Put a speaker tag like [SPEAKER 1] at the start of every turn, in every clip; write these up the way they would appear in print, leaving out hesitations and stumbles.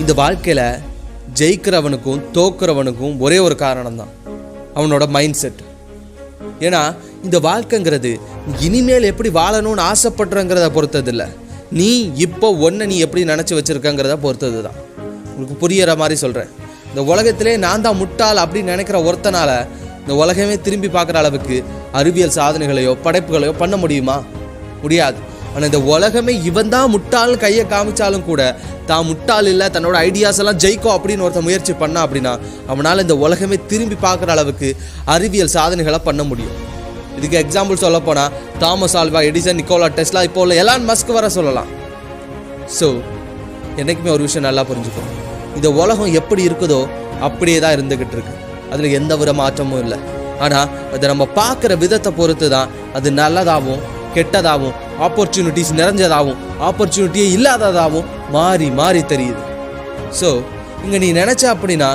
[SPEAKER 1] இந்த வாழ்க்கையில் ஜெயிக்கிறவனுக்கும் தோக்குறவனுக்கும் ஒரே ஒரு காரணம் தான், அவனோட மைண்ட் செட். ஏன்னா இந்த வாழ்க்கைங்கிறது இனிமேல் எப்படி வாழணும்னு ஆசைப்படுறங்கிறத பொறுத்தது இல்லை, நீ இப்போ ஒன்றை நீ எப்படி நினச்சி வச்சுருக்கங்கிறத பொறுத்தது தான். உங்களுக்கு புரிகிற மாதிரி சொல்கிறேன். இந்த உலகத்திலே நான் தான் முட்டாள் அப்படின்னு நினைக்கிற ஒருத்தனால இந்த உலகமே திரும்பி பார்க்குற அளவுக்கு அறிவியல் சாதனைகளையோ படைப்புகளையோ பண்ண முடியுமா? முடியாது. ஆனால் இந்த உலகமே இவன் தான் முட்டாள்னு கையை காமிச்சாலும் கூட தான் முட்டாள் இல்லை, தன்னோட ஐடியாஸ் எல்லாம் ஜெயிக்கும் அப்படின்னு ஒருத்தன் முயற்சி பண்ணா அப்படின்னா அவனால் இந்த உலகமே திரும்பி பார்க்குற அளவுக்கு அறிவியல் சாதனைகளை பண்ண முடியும். இதுக்கு எக்ஸாம்பிள் சொல்ல போனால் Thomas Alva Edison, Nikola Tesla, இப்போ உள்ள எலான் மஸ்க் வர சொல்லலாம். ஸோ என்றைக்குமே ஒரு விஷயம் நல்லா புரிஞ்சுக்கணும், இந்த உலகம் எப்படி இருக்குதோ அப்படியே தான் இருந்துக்கிட்டு இருக்கு, அதில் எந்த ஒரு மாற்றமும் இல்லை. ஆனால் அதை நம்ம பார்க்குற விதத்தை பொறுத்து தான் அது நல்லதாகவும் கெட்டதாகவும் ஆப்பர்ச்சுனிட்டிஸ் நிறைஞ்சதாகவும் ஆப்பர்ச்சுனிட்டியே இல்லாததாகவும் மாறி மாறி தெரியுது. ஸோ இங்கே நீ நினச்ச அப்படின்னா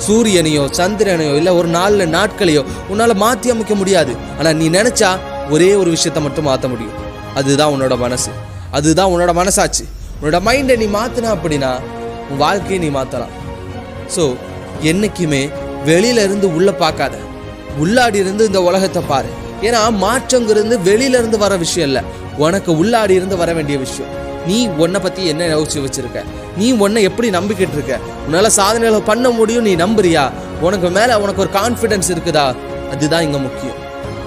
[SPEAKER 1] சூரியனையோ சந்திரனையோ இல்லை ஒரு நாட்களையோ உன்னால் மாற்றி அமைக்க முடியாது. ஆனால் நீ நினச்சா ஒரே ஒரு விஷயத்தை மட்டும் மாற்ற முடியும், அதுதான் உன்னோட மனசு, அதுதான் உன்னோட மனசாச்சு. உன்னோட மைண்டை நீ மாற்றினா அப்படின்னா உன் வாழ்க்கையை நீ மாற்றலாம். ஸோ என்றைக்குமே வெளியில இருந்து உள்ளே பார்க்காத, உள்ளாடி இருந்து இந்த உலகத்தை பாரு. ஏன்னா மாற்றங்கிறது வெளியிலேருந்து வர விஷயம் இல்லை, உனக்கு உள்ளாடி இருந்து வர வேண்டிய விஷயம். நீ உன்னை பற்றி என்ன யோசிச்சு வச்சுருக்க, நீ உன்னை எப்படி நம்பிக்கிட்டு இருக்க, உன்னால் சாதனைகளை பண்ண முடியும் நீ நம்புறியா, உனக்கு மேலே உனக்கு ஒரு கான்ஃபிடென்ஸ் இருக்குதா, அதுதான் இங்கே முக்கியம்.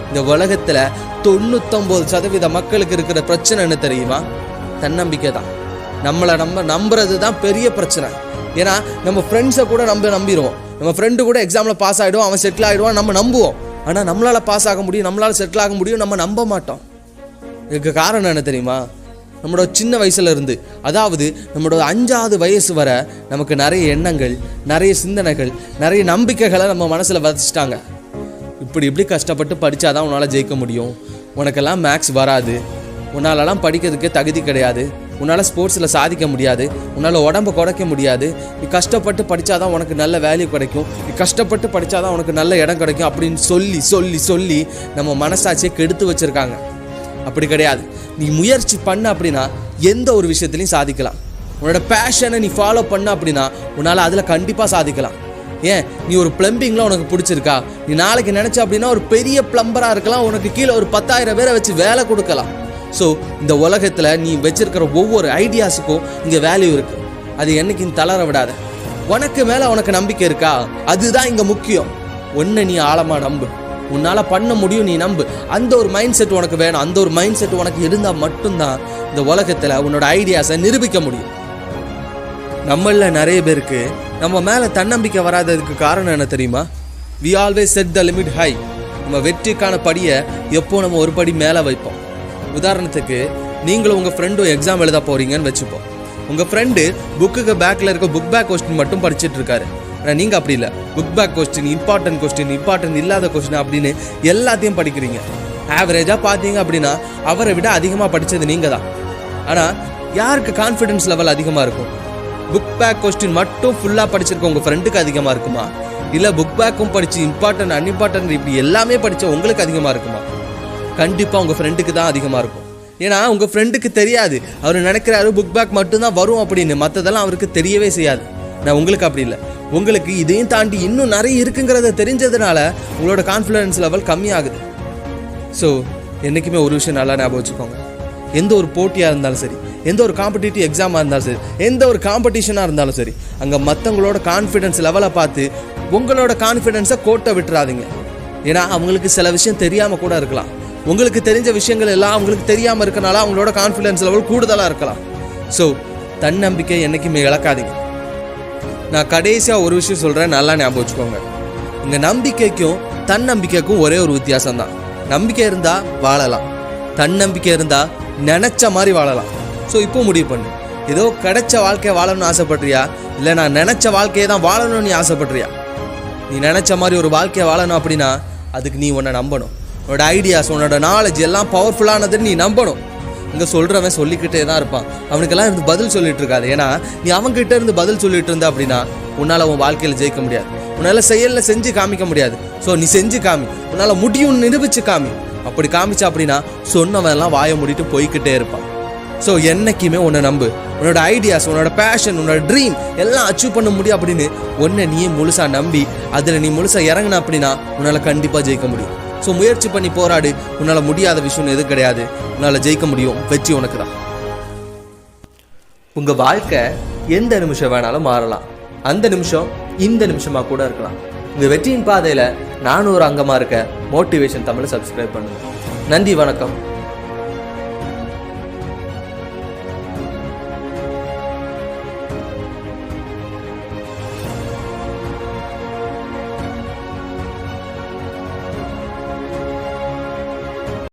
[SPEAKER 1] இந்த உலகத்தில் 99% மக்களுக்கு இருக்கிற பிரச்சனை என்ன தெரியுமா? தன்னம்பிக்கை தான். நம்மளை நம்புறது தான் பெரிய பிரச்சனை. ஏன்னா நம்ம ஃப்ரெண்ட்ஸை கூட நம்பிடுவோம், நம்ம ஃப்ரெண்டு கூட எக்ஸாமில் பாஸ் ஆகிடுவோம், அவன் செட்டில் ஆகிடுவான், நம்ம நம்புவோம். ஆனால் நம்மளால் பாஸ் ஆக முடியும், நம்மளால் செட்டில் ஆக முடியும், நம்ம நம்ப மாட்டோம். இதுக்கு காரணம் என்ன தெரியுமா? நம்மளோட சின்ன வயசுலேருந்து, அதாவது நம்மளோட 5வது வயசு வரை நமக்கு நிறைய எண்ணங்கள், நிறைய சிந்தனைகள், நிறைய நம்பிக்கைகளை நம்ம மனசில் விதைச்சிட்டாங்க. இப்படி கஷ்டப்பட்டு படித்தாதான் உன்னால் ஜெயிக்க முடியும், உனக்கெல்லாம் மேக்ஸ் வராது, உன்னாலலாம் படிக்கிறதுக்கே தகுதி கிடையாது, உன்னால் ஸ்போர்ட்ஸில் சாதிக்க முடியாது, உன்னால் உடம்பை குறைக்க முடியாது, நீ கஷ்டப்பட்டு படித்தாதான் உனக்கு நல்ல வேல்யூ கிடைக்கும், நீ கஷ்டப்பட்டு படித்தாதான் உனக்கு நல்ல இடம் கிடைக்கும் அப்படின்னு சொல்லி சொல்லி சொல்லி நம்ம மனசாட்சியை கெடுத்து வச்சுருக்காங்க. அப்படி கிடையாது. நீ முயற்சி பண்ண அப்படின்னா எந்த ஒரு விஷயத்துலையும் சாதிக்கலாம். உன்னோட பேஷனை நீ ஃபாலோ பண்ண அப்படின்னா உன்னால் அதில் கண்டிப்பாக சாதிக்கலாம். ஏன், நீ ஒரு பிளம்பிங்கில் உனக்கு பிடிச்சிருக்கா, நீ நாளைக்கு நினச்ச அப்படின்னா ஒரு பெரிய பிளம்பராக இருக்கலாம், உனக்கு கீழே ஒரு 10,000 பேரை வச்சு வேலை கொடுக்கலாம். ஸோ இந்த உலகத்தில் நீ வச்சிருக்கிற ஒவ்வொரு ஐடியாஸுக்கும் இங்கே வேல்யூ இருக்குது, அது என்னைக்கு நீ தளர விடாத. உனக்கு மேலே உனக்கு நம்பிக்கை இருக்கா, அதுதான் இங்கே முக்கியம். ஒன்றை நீ ஆழமாக நம்பு, உன்னால் பண்ண முடியும், நீ நம்பு. அந்த ஒரு மைண்ட் செட் உனக்கு வேணும். அந்த ஒரு மைண்ட் செட் உனக்கு இருந்தால் மட்டும்தான் இந்த உலகத்தில் உன்னோட ஐடியாஸை நிரூபிக்க முடியும். நம்மள நிறைய பேருக்கு நம்ம மேலே தன்னம்பிக்கை வராததுக்கு காரணம் என்ன தெரியுமா? We always set the limit high. நம்ம வெற்றிக்கான படியை எப்போ நம்ம ஒரு படி மேலே வைப்போம். உதாரணத்துக்கு நீங்களும் உங்கள் ஃப்ரெண்டும் எக்ஸாம் எழுத போகிறீங்கன்னு வச்சுப்போம். உங்கள் ஃப்ரெண்டு புக்குக்கு பேக்கில் இருக்க புக் பேக் கொஸ்டின் மட்டும் படிச்சுட்டு இருக்காரு. ஆனால் நீங்கள் அப்படி இல்லை, புக் பேக் கொஸ்டின், இம்பார்ட்டன்ட் இல்லாத கொஸ்டின் அப்படின்னு எல்லாத்தையும் படிக்கிறீங்க. ஆவரேஜாக பார்த்தீங்க அப்படின்னா அவரை விட அதிகமாக படித்தது நீங்கள் தான். ஆனால் யாருக்கு கான்ஃபிடென்ஸ் லெவல் அதிகமாக இருக்கும்? புக் பேக் கொஸ்டின் மட்டும் ஃபுல்லாக படிச்சிருக்க உங்கள் ஃப்ரெண்டுக்கு அதிகமாக இருக்குமா, இல்லை புக் பேக்கும் படித்து இம்பார்ட்டன்ட் அன்இம்பார்ட்டன்ட் இப்படி எல்லாமே படித்த உங்களுக்கு அதிகமாக இருக்குமா? கண்டிப்பாக உங்கள் ஃப்ரெண்டுக்கு தான் அதிகமாக இருக்கும். ஏன்னா உங்கள் ஃப்ரெண்டுக்கு தெரியாது, அவர் நினைக்கிறாரு புக் பேக் மட்டும்தான் வரும் அப்படின்னு, மற்றதெல்லாம் அவருக்கு தெரியவே செய்யாது. நான் உங்களுக்கு அப்படி இல்லை, உங்களுக்கு இதையும் தாண்டி இன்னும் நிறைய இருக்குங்கிறத தெரிஞ்சதுனால உங்களோட கான்ஃபிடன்ஸ் லெவல் கம்மியாகுது. ஸோ என்றைக்குமே ஒரு விஷயம் நல்லா ஞாபகம் வச்சுக்கோங்க, எந்த ஒரு போட்டியாக இருந்தாலும் சரி, எந்த ஒரு காம்படிட்டிவ் எக்ஸாமாக இருந்தாலும் சரி, எந்த ஒரு காம்படிஷனாக இருந்தாலும் சரி, அங்கே மற்றவங்களோட கான்ஃபிடன்ஸ் லெவலை பார்த்து உங்களோட கான்ஃபிடென்ஸை கோட்டை விட்டுறாதீங்க. ஏன்னா அவங்களுக்கு சில விஷயம் தெரியாமல் கூட இருக்கலாம், உங்களுக்கு தெரிஞ்ச விஷயங்கள் எல்லாம் அவங்களுக்கு தெரியாமல் இருக்கனால அவங்களோட கான்ஃபிடன்ஸ் லெவல் கூடுதலாக இருக்கலாம். ஸோ தன்னம்பிக்கை என்றைக்குமே இழக்காதீங்க. நான் கடைசியாக ஒரு விஷயம் சொல்கிறேன், நல்லா ஞாபகம் வச்சுக்கோங்க. இங்கே நம்பிக்கைக்கும் தன்னம்பிக்கைக்கும் ஒரே ஒரு வித்தியாசம் தான். நம்பிக்கை இருந்தால் வாழலாம், தன்னம்பிக்கை இருந்தால் நினச்ச மாதிரி வாழலாம். ஸோ இப்போ முடிவு பண்ணு, ஏதோ கிடைச்ச வாழ்க்கையை வாழணும்னு ஆசைப்படுறியா, இல்லை நான் நினச்ச வாழ்க்கையை தான் வாழணும்னு நீ ஆசைப்படுறியா? நீ நினச்ச மாதிரி ஒரு வாழ்க்கையை வாழணும் அப்படின்னா அதுக்கு நீ உன்னை நம்பணும். உன்னோட ஐடியாஸ், உன்னோட நாலேஜ் எல்லாம் பவர்ஃபுல்லானதுன்னு நீ நம்பணும். இங்கே சொல்கிறவன் சொல்லிக்கிட்டே தான் இருப்பான், அவனுக்கெல்லாம் இருந்து பதில் சொல்லிட்டு இருக்காது. ஏன்னா நீ அவங்ககிட்ட இருந்து பதில் சொல்லிட்டு இருந்த அப்படின்னா உன்னால் உன் வாழ்க்கையில் ஜெயிக்க முடியாது, உன்னால் செயலில் செஞ்சு காமிக்க முடியாது. ஸோ நீ செஞ்சு காமி, உன்னால் முடியும்னு நிரூபிச்சு காமி. அப்படி காமிச்சா அப்படின்னா சொன்னவன் எல்லாம் வாயை மூடிட்டு போய்கிட்டே இருப்பான். ஸோ என்னைக்குமே உன்னை நம்பு, உன்னோட ஐடியாஸ், உன்னோட பேஷன், உன்னோட ட்ரீம் எல்லாம் அச்சீவ் பண்ண முடியும் அப்படின்னு ஒன்றை நீயே முழுசாக நம்பி அதில் நீ முழுசாக இறங்கின அப்படின்னா உன்னால் கண்டிப்பாக ஜெயிக்க முடியும். ஸோ முயற்சி பண்ணி போராடு. உன்னால் முடியாத விஷயம் எதுவும் கிடையாது. உன்னால் ஜெயிக்க முடியும். வெற்றி உனக்கு தான். உங்கள் வாழ்க்கை எந்த நிமிஷம் வேணாலும் மாறலாம். அந்த நிமிஷம் இந்த நிமிஷமாக கூட இருக்கலாம். உங்கள் வெற்றியின் பாதையில் நானும் ஒரு அங்கமாக இருக்க மோட்டிவேஷன் தமிழை சப்ஸ்கிரைப் பண்ணுங்கள். நன்றி, வணக்கம்.